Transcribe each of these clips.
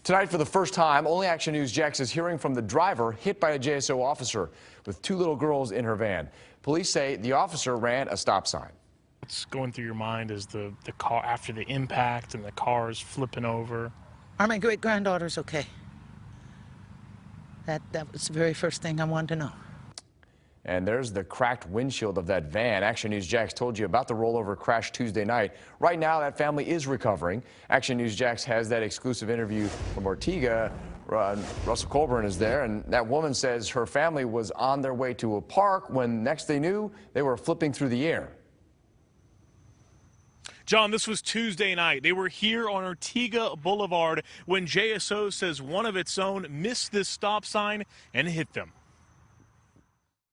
Tonight, for the first time, Only Action News Jax is hearing from the driver hit by a JSO officer with two little girls in her van. Police say the officer ran a stop sign. What's going through your mind is the car after the impact and the cars flipping over? Are my great-granddaughters okay? That was the very first thing I wanted to know. And there's the cracked windshield of that van. Action News Jax told you about the rollover crash Tuesday night. Right now, that family is recovering. Action News Jax has that exclusive interview from Ortega. Russell Colburn is there, and that woman says her family was on their way to a park when next they knew they were flipping through the air. John, this was Tuesday night. They were here on Ortega Boulevard when JSO says one of its own missed this stop sign and hit them.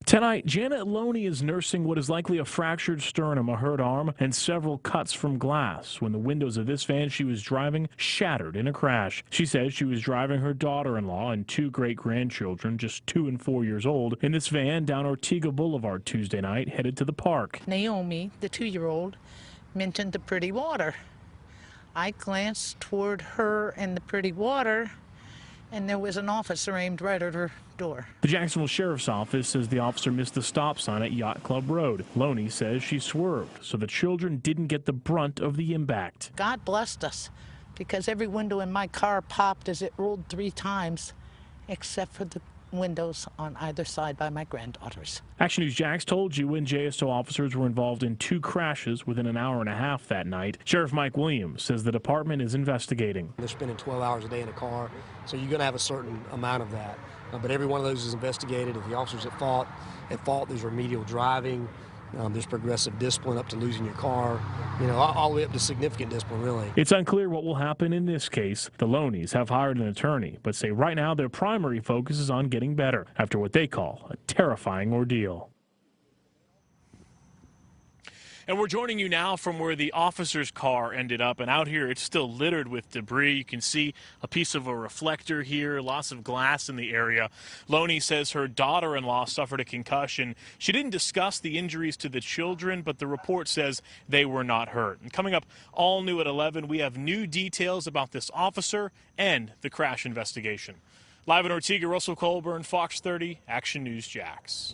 Tonight, Janet Loney is nursing what is likely a fractured sternum, a hurt arm, and several cuts from glass when the windows of this van she was driving shattered in a crash. She says she was driving her daughter-in-law and two great-grandchildren, just 2 and 4 years old, in this van down Ortega Boulevard Tuesday night, headed to the park. Naomi, the 2-year-old, mentioned the pretty water. I glanced toward her and the pretty water, and there was an officer aimed right at her door. The Jacksonville Sheriff's Office says the officer missed the stop sign at Yacht Club Road. Loney says she swerved, so the children didn't get the brunt of the impact. God blessed us, because every window in my car popped as it rolled 3 times, except for the windows on either side by my granddaughters. Action News Jax told you when JSO officers were involved in 2 crashes within an hour and a half that night. Sheriff Mike Williams says the department is investigating. They're spending 12 hours a day in a car, so you're going to have a certain amount of that. But every one of those is investigated. If the officer's at fault, there's remedial driving. There's progressive discipline up to losing your car, all the way up to significant discipline, really. It's unclear what will happen in this case. The Loneys have hired an attorney, but say right now their primary focus is on getting better after what they call a terrifying ordeal. And we're joining you now from where the officer's car ended up, and out here it's still littered with debris. You can see a piece of a reflector here, lots of glass in the area. Loney says her daughter-in-law suffered a concussion. She didn't discuss the injuries to the children, but the report says they were not hurt. And coming up all new at 11, we have new details about this officer and the crash investigation. Live in Ortega, Russell Colburn, Fox 30, Action News Jax.